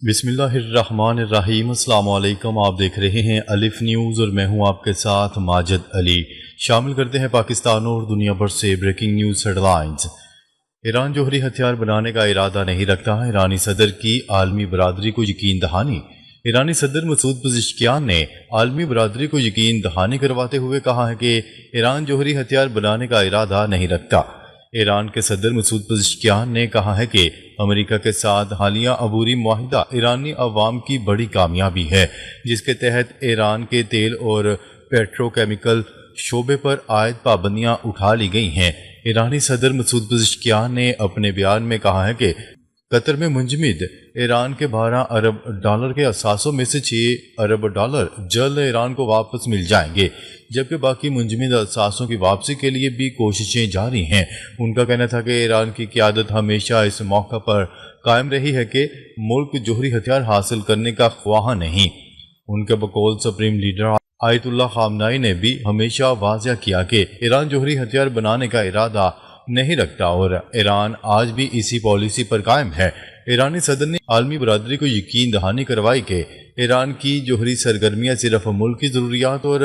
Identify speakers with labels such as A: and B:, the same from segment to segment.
A: بسم اللہ الرحمن الرحیم۔ السلام علیکم، آپ دیکھ رہے ہیں الف نیوز اور میں ہوں آپ کے ساتھ ماجد علی۔ شامل کرتے ہیں پاکستان اور دنیا بھر سے breaking news headlines. Iran جوہری ہتھیار بنانے کا ارادہ نہیں رکھتا، ایرانی صدر کی عالمی برادری کو یقین دہانی۔ ایرانی صدر مسعود پزشکیان نے عالمی برادری کو یقین دہانی کرواتے ہوئے کہا ہے کہ ایران جوہری ہتھیار بنانے کا ارادہ نہیں رکھتا۔ ایران کے صدر مسعود پزشکیان نے کہا ہے کہ امریکہ کے ساتھ حالیہ عبوری معاہدہ ایرانی عوام کی بڑی کامیابی ہے، جس کے تحت ایران کے تیل اور پیٹرو کیمیکل شعبے پر عائد پابندیاں اٹھا لی گئی ہیں۔ ایرانی صدر مسعود پزشکیان نے اپنے بیان میں کہا ہے کہ قطر میں منجمد ایران کے 12 ارب ڈالر کے اثاثوں میں سے 6 ارب ڈالر جلد ایران کو واپس مل جائیں گے، جبکہ باقی منجمد اثاثوں کی واپسی کے لیے بھی کوششیں جاری ہیں۔ ان کا کہنا تھا کہ ایران کی قیادت ہمیشہ اس موقع پر قائم رہی ہے کہ ملک جوہری ہتھیار حاصل کرنے کا خواہاں نہیں۔ ان کے بقول سپریم لیڈر آیت اللہ خامنائی نے بھی ہمیشہ واضح کیا کہ ایران جوہری ہتھیار بنانے کا ارادہ نہیں رکھتا اور ایران آج بھی اسی پالیسی پر قائم ہے۔ ایرانی صدر نے عالمی برادری کو یقین دہانی کروائی کہ ایران کی جوہری سرگرمیاں صرف ملکی ضروریات اور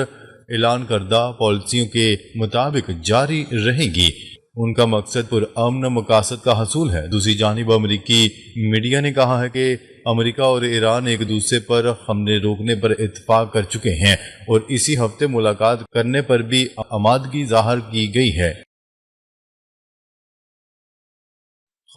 A: اعلان کردہ پالیسیوں کے مطابق جاری رہیں گی۔ ان کا مقصد پرامن مقاصد کا حصول ہے۔ دوسری جانب امریکی میڈیا نے کہا ہے کہ امریکہ اور ایران ایک دوسرے پر حملے روکنے پر اتفاق کر چکے ہیں اور اسی ہفتے ملاقات کرنے پر بھی آمادگی ظاہر کی گئی ہے۔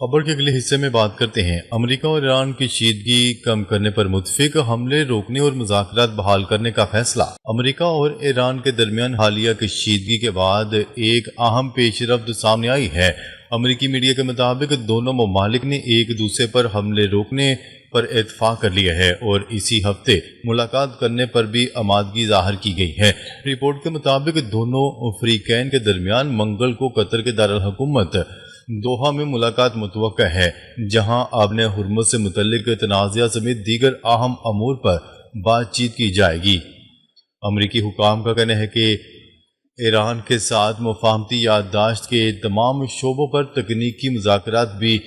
A: خبر کے اگلے حصے میں بات کرتے ہیں امریکہ اور ایران کی کشیدگی کم کرنے پر متفق، حملے روکنے اور مذاکرات بحال کرنے کا فیصلہ۔ امریکہ اور ایران کے درمیان حالیہ کشیدگی کے بعد ایک اہم پیش رفت سامنے آئی ہے۔ امریکی میڈیا کے مطابق دونوں ممالک نے ایک دوسرے پر حملے روکنے پر اتفاق کر لیا ہے اور اسی ہفتے ملاقات کرنے پر بھی آمادگی ظاہر کی گئی ہے۔ رپورٹ کے مطابق دونوں فریقین کے درمیان منگل کو قطر کے دارالحکومت دوحہ میں ملاقات متوقع ہے، جہاں آبِ ہرمز سے متعلق تنازعہ سمیت دیگر اہم امور پر بات چیت کی جائے گی۔ امریکی حکام کا کہنا ہے کہ ایران کے ساتھ مفاہمتی یادداشت کے تمام شعبوں پر تکنیکی مذاکرات بھی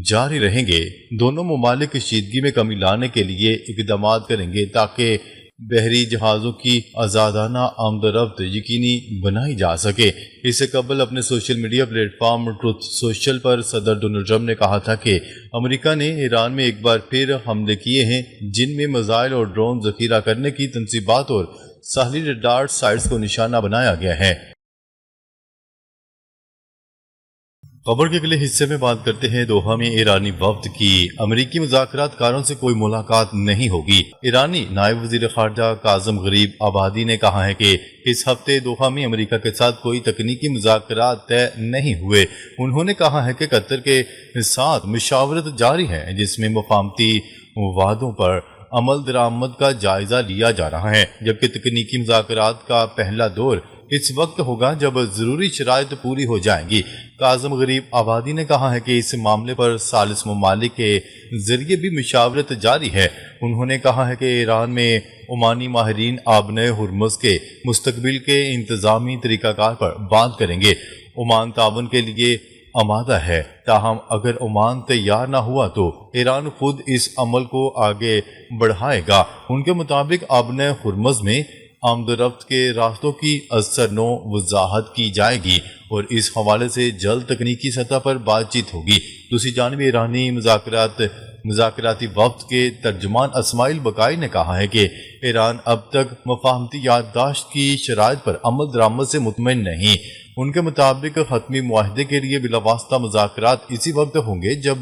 A: جاری رہیں گے۔ دونوں ممالک کشیدگی میں کمی لانے کے لیے اقدامات کریں گے تاکہ بحری جہازوں کی آزادانہ آمد و رفت یقینی بنائی جا سکے۔ اس سے قبل اپنے social media platform Truth Social پر صدر ڈونلڈ ٹرمپ نے کہا تھا کہ امریکہ نے ایران میں ایک بار پھر حملے کیے ہیں، جن میں میزائل اور ڈرون ذخیرہ کرنے کی تنصیبات اور ساحلی ریڈار سائٹس کو نشانہ بنایا گیا ہے۔ خبر کے اگلے حصے میں بات کرتے ہیں دوحہ میں ایرانی وفد کی۔ امریکی مذاکرات کاروں سے کوئی ملاقات نہیں ہوگی۔ ایرانی نائب وزیر خارجہ کاظم غریب آبادی نے کہا ہے کہ اس ہفتے دوحہ میں امریکہ کے ساتھ کوئی تکنیکی مذاکرات طے نہیں ہوئے۔ انہوں نے کہا ہے کہ قطر کے ساتھ مشاورت جاری ہے، جس میں مفاہمتی وعدوں پر عمل درآمد کا جائزہ لیا جا رہا ہے، جبکہ تکنیکی مذاکرات کا پہلا دور اس وقت ہوگا جب ضروری شرائط پوری ہو جائیں گی۔ کاظم غریب آبادی نے کہا ہے کہ اس معاملے پر ثالث ممالک کے ذریعے بھی مشاورت جاری ہے۔ انہوں نے کہا ہے کہ ایران میں عمانی ماہرین آبِ ہرمز کے مستقبل کے انتظامی طریقہ کار پر بات کریں گے۔ عمان تعاون کے لیے آمادہ ہے، تاہم اگر عمان تیار نہ ہوا تو ایران خود اس عمل کو آگے بڑھائے گا۔ ان کے مطابق آبِ ہرمز میں آمد و رفت کے راستوں کی ازسر نو وضاحت کی جائے گی اور اس حوالے سے جلد تکنیکی سطح پر بات چیت ہوگی۔ دوسری جانب ایرانی مذاکراتی وفد کے ترجمان اسماعیل بقائی نے کہا ہے کہ ایران اب تک مفاہمتی یادداشت کی شرائط پر عمل درآمد سے مطمئن نہیں۔ ان کے مطابق حتمی معاہدے کے لیے بلاواسطہ مذاکرات اسی وقت ہوں گے جب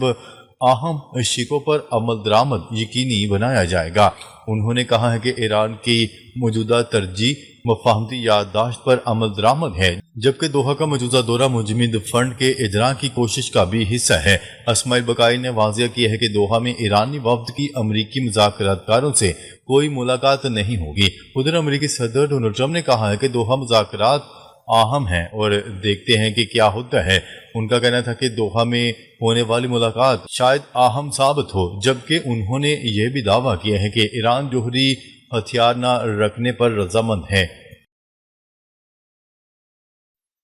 A: اہم شقوں پر عمل درآمد یقینی بنایا جائے گا۔ انہوں نے کہا ہے کہ ایران کی موجودہ ترجیح مفاہمتی یادداشت پر عمل درآمد ہے، جبکہ دوحہ کا موجودہ دورہ منجمد فنڈ کے اجرا کی کوشش کا بھی حصہ ہے۔ اسماعیل بقائی نے واضح کیا ہے کہ دوحہ میں ایرانی وفد کی امریکی مذاکرات کاروں سے کوئی ملاقات نہیں ہوگی۔ ادھر امریکی صدر ڈونلڈ ٹرمپ نے کہا ہے کہ دوحہ مذاکرات اہم ہیں اور دیکھتے ہیں کہ کیا ہوتا ہے۔ ان کا کہنا تھا کہ دوحہ میں ہونے والی ملاقات شاید اہم ثابت ہو، جبکہ انہوں نے یہ بھی دعویٰ کیا ہے کہ ایران جوہری ہتھیار نہ رکھنے پر رضامند ہے۔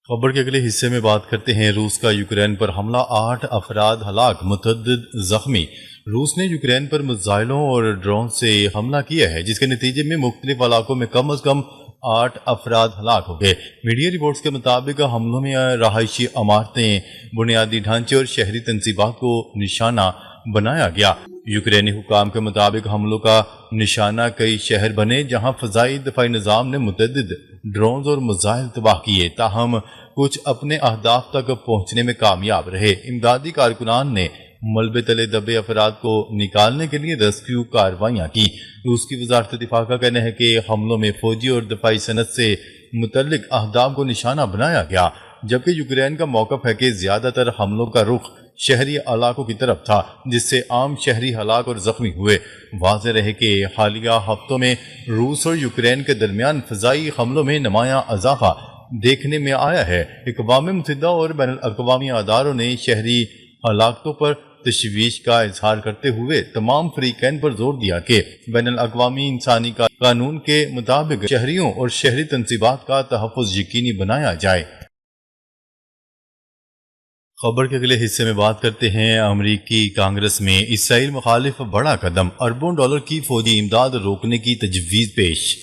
A: خبر کے اگلے حصے میں بات کرتے ہیں روس کا یوکرین پر حملہ، 8 افراد ہلاک، متعدد زخمی۔ روس نے یوکرین پر میزائلوں اور ڈرون سے حملہ کیا ہے، جس کے نتیجے میں مختلف علاقوں میں کم از کم 8 افراد ہلاک ہو گئے۔ میڈیا رپورٹس کے مطابق حملوں میں رہائشی عمارتیں، بنیادی ڈھانچے اور شہری تنصیبات کو نشانہ بنایا گیا۔ یوکرینی حکام کے مطابق حملوں کا نشانہ کئی شہر بنے، جہاں فضائی دفاعی نظام نے متعدد ڈرونز اور میزائل تباہ کیے، تاہم کچھ اپنے اہداف تک پہنچنے میں کامیاب رہے۔ امدادی کارکنان نے ملبے تلے دبے افراد کو نکالنے کے لیے ریسکیو کارروائیاں کی۔ روس کی وزارت دفاع کا کہنا ہے کہ حملوں میں فوجی اور دفاعی صنعت سے متعلق اہداف کو نشانہ بنایا گیا، جبکہ یوکرین کا موقف ہے کہ زیادہ تر حملوں کا رخ شہری علاقوں کی طرف تھا، جس سے عام شہری ہلاک اور زخمی ہوئے۔ واضح رہے کہ حالیہ ہفتوں میں روس اور یوکرین کے درمیان فضائی حملوں میں نمایاں اضافہ دیکھنے میں آیا ہے۔ اقوام متحدہ اور بین الاقوامی اداروں نے شہری ہلاکتوں پر تشویش کا اظہار کرتے ہوئے تمام فریقین پر زور دیا کہ بین الاقوامی انسانی قانون کے مطابق شہریوں اور شہری تنصیبات کا تحفظ یقینی بنایا جائے۔ خبر کے اگلے حصے میں بات کرتے ہیں امریکی کانگریس میں اسرائیل مخالف بڑا قدم، اربوں ڈالر کی فوجی امداد روکنے کی تجویز پیش۔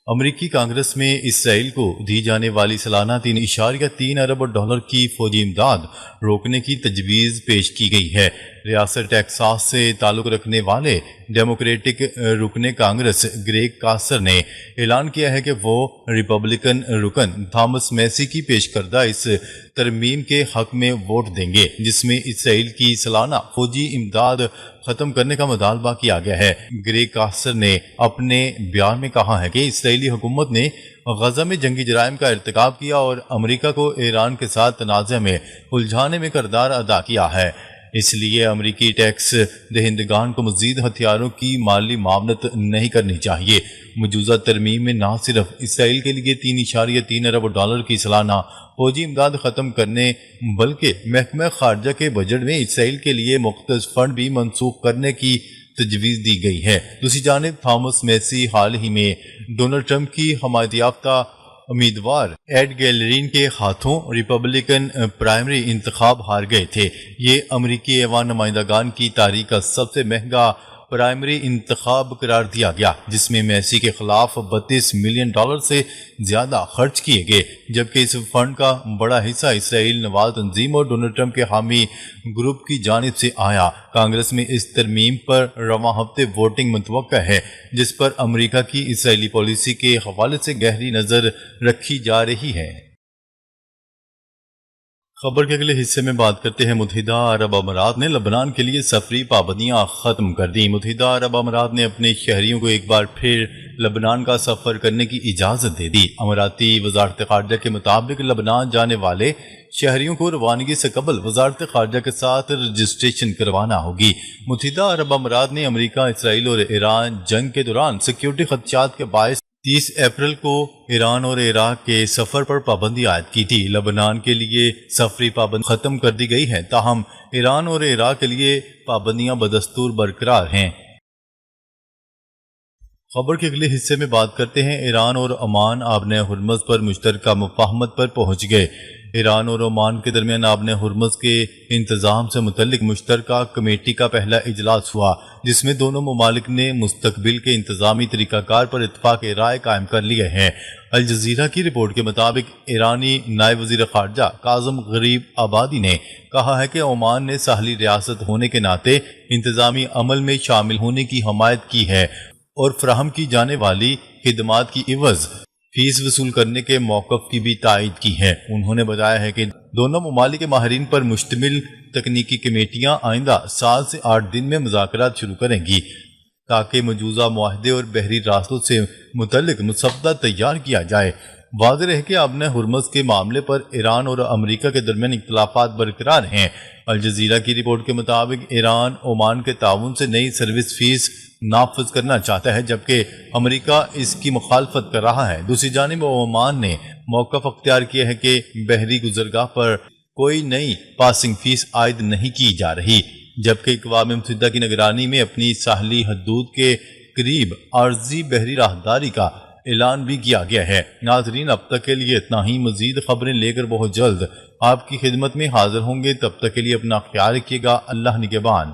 A: امریکی کانگریس میں اسرائیل کو دی جانے والی سالانہ 3.3 ارب ڈالر کی فوجی امداد روکنے کی تجویز پیش کی گئی ہے۔ ریاست ٹیکساس سے تعلق رکھنے والے ڈیموکریٹک رکن کانگریس گریگ کاسر نے اعلان کیا ہے کہ وہ ریپبلکن رکن تھامس میسی کی پیش کردہ اس ترمیم کے حق میں ووٹ دیں گے، جس میں اسرائیل کی سالانہ فوجی امداد ختم کرنے کا مطالبہ کیا گیا ہے۔ گریگ کاسر نے اپنے بیان میں کہا ہے کہ اسرائیلی حکومت نے غزہ میں جنگی جرائم کا ارتکاب کیا اور امریکہ کو ایران کے ساتھ تنازع میں الجھانے میں کردار ادا کیا ہے، اس لیے امریکی ٹیکس دہندگان کو مزید ہتھیاروں کی مالی معاونت نہیں کرنی چاہیے۔ موجودہ ترمیم میں نہ صرف اسرائیل کے لیے 3.3 ارب ڈالر کی سالانہ فوجی امداد ختم کرنے بلکہ محکمہ خارجہ کے بجٹ میں اسرائیل کے لیے مختص فنڈ بھی منسوخ کرنے کی تجویز دی گئی ہے۔ دوسری جانب تھامس میسی حال ہی میں ڈونلڈ ٹرمپ کی حمایت یافتہ امیدوار ایڈ گیلرین کے ہاتھوں ریپبلکن پرائمری انتخاب ہار گئے تھے۔ یہ امریکی ایوان نمائندگان کی تاریخ کا سب سے مہنگا پرائمری انتخاب قرار دیا گیا، جس میں میسی کے خلاف 32 ملین ڈالر سے زیادہ خرچ کیے گئے، جبکہ اس فنڈ کا بڑا حصہ اسرائیل نواز تنظیم اور ڈونلڈ ٹرمپ کے حامی گروپ کی جانب سے آیا۔ کانگریس میں اس ترمیم پر رواں ہفتے ووٹنگ متوقع ہے، جس پر امریکہ کی اسرائیلی پالیسی کے حوالے سے گہری نظر رکھی جا رہی ہے۔ خبر کے اگلے حصے میں بات کرتے ہیں متحدہ عرب امارات نے لبنان کے لیے سفری پابندیاں ختم کر دی۔ متحدہ عرب امارات نے اپنے شہریوں کو ایک بار پھر لبنان کا سفر کرنے کی اجازت دے دی۔ اماراتی وزارت خارجہ کے مطابق لبنان جانے والے شہریوں کو روانگی سے قبل وزارت خارجہ کے ساتھ رجسٹریشن کروانا ہوگی۔ متحدہ عرب امارات نے امریکہ، اسرائیل اور ایران جنگ کے دوران سیکیورٹی خدشات کے باعث 30 اپریل کو ایران اور عراق کے سفر پر پابندی عائد کی تھی۔ لبنان کے لیے سفری پابندی ختم کر دی گئی ہے، تاہم ایران اور عراق کے لیے پابندیاں بدستور برقرار ہیں۔ خبر کے اگلے حصے میں بات کرتے ہیں ایران اور عمان آبنۂ ہرمز پر مشترکہ مفاہمت پر پہنچ گئے۔ ایران اور عمان کے درمیان آبنۂ ہرمز کے انتظام سے متعلق مشترکہ کمیٹی کا پہلا اجلاس ہوا، جس میں دونوں ممالک نے مستقبل کے انتظامی طریقہ کار پر اتفاق رائے قائم کر لیے ہیں۔ الجزیرہ کی رپورٹ کے مطابق ایرانی نائب وزیر خارجہ کاظم غریب آبادی نے کہا ہے کہ عمان نے ساحلی ریاست ہونے کے ناطے انتظامی عمل میں شامل ہونے کی حمایت کی ہے اور فراہم کی جانے والی خدمات کی عوض فیس وصول کرنے کے موقف کی بھی تائید کی ہے۔ انہوں نے بتایا ہے کہ دونوں ممالک کے ماہرین پر مشتمل تکنیکی کمیٹیاں آئندہ 7 سے 8 دن میں مذاکرات شروع کریں گی تاکہ مجوزہ معاہدے اور بحری راستوں سے متعلق مسودہ تیار کیا جائے۔ واضح ہے کہ آبنۂ ہرمز کے معاملے پر ایران اور امریکہ کے درمیان اختلافات برقرار ہیں۔ الجزیرہ کی رپورٹ کے مطابق ایران عمان کے تعاون سے نئی سروس فیس نافذ کرنا چاہتا ہے، جبکہ امریکہ اس کی مخالفت کر رہا ہے۔ دوسری جانب عمان نے موقف اختیار کیا ہے کہ بحری گزرگاہ پر کوئی نئی پاسنگ فیس عائد نہیں کی جا رہی، جبکہ اقوام متحدہ کی نگرانی میں اپنی ساحلی حدود کے قریب عارضی بحری راہداری کا اعلان بھی کیا گیا ہے۔ ناظرین، اب تک کے لیے اتنا ہی۔ مزید خبریں لے کر بہت جلد آپ کی خدمت میں حاضر ہوں گے۔ تب تک کے لیے اپنا خیال رکھیے گا۔ اللہ نگہبان۔